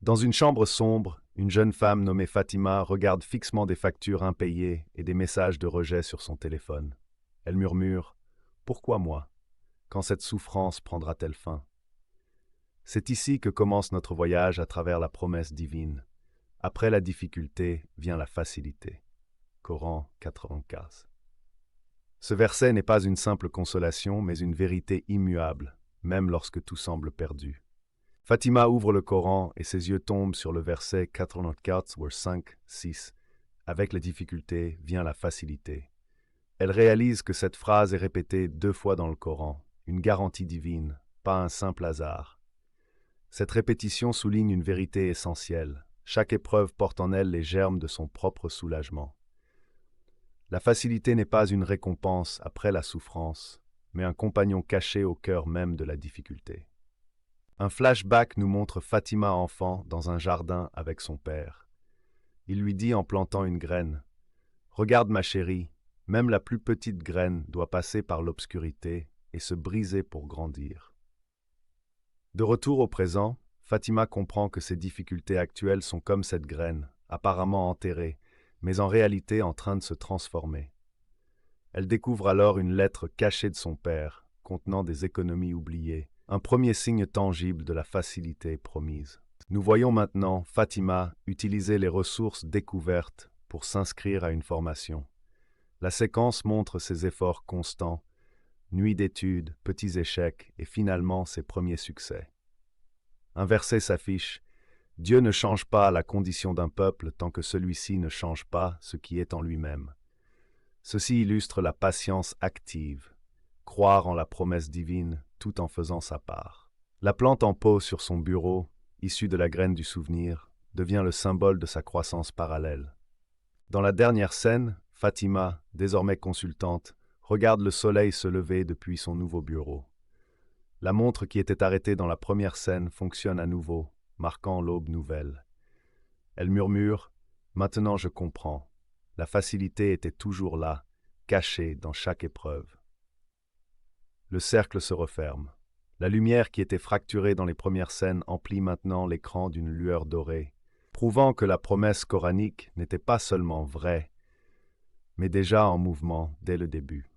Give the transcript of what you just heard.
Dans une chambre sombre, une jeune femme nommée Fatima regarde fixement des factures impayées et des messages de rejet sur son téléphone. Elle murmure « Pourquoi moi? Quand cette souffrance prendra-t-elle fin ?» C'est ici que commence notre voyage à travers la promesse divine. Après la difficulté vient la facilité. Coran 95. Ce verset n'est pas une simple consolation, mais une vérité immuable, même lorsque tout semble perdu. Fatima ouvre le Coran et ses yeux tombent sur le verset 84, vers 5, 6. Avec la difficulté vient la facilité. Elle réalise que cette phrase est répétée 2 fois dans le Coran, une garantie divine, pas un simple hasard. Cette répétition souligne une vérité essentielle. Chaque épreuve porte en elle les germes de son propre soulagement. La facilité n'est pas une récompense après la souffrance, mais un compagnon caché au cœur même de la difficulté. Un flashback nous montre Fatima enfant dans un jardin avec son père. Il lui dit en plantant une graine « Regarde ma chérie, même la plus petite graine doit passer par l'obscurité et se briser pour grandir. » De retour au présent, Fatima comprend que ses difficultés actuelles sont comme cette graine, apparemment enterrée, mais en réalité en train de se transformer. Elle découvre alors une lettre cachée de son père, contenant des économies oubliées, un premier signe tangible de la facilité promise. Nous voyons maintenant Fatima utiliser les ressources découvertes pour s'inscrire à une formation. La séquence montre ses efforts constants, nuits d'études, petits échecs et finalement ses premiers succès. Un verset s'affiche « Dieu ne change pas la condition d'un peuple tant que celui-ci ne change pas ce qui est en lui-même. » Ceci illustre la patience active, croire en la promesse divine tout en faisant sa part. La plante en pot sur son bureau, issue de la graine du souvenir, devient le symbole de sa croissance parallèle. Dans la dernière scène, Fatima, désormais consultante, regarde le soleil se lever depuis son nouveau bureau. La montre qui était arrêtée dans la première scène fonctionne à nouveau, marquant l'aube nouvelle. Elle murmure « Maintenant je comprends. La facilité était toujours là, cachée dans chaque épreuve. » Le cercle se referme. La lumière qui était fracturée dans les premières scènes emplit maintenant l'écran d'une lueur dorée, prouvant que la promesse coranique n'était pas seulement vraie, mais déjà en mouvement dès le début.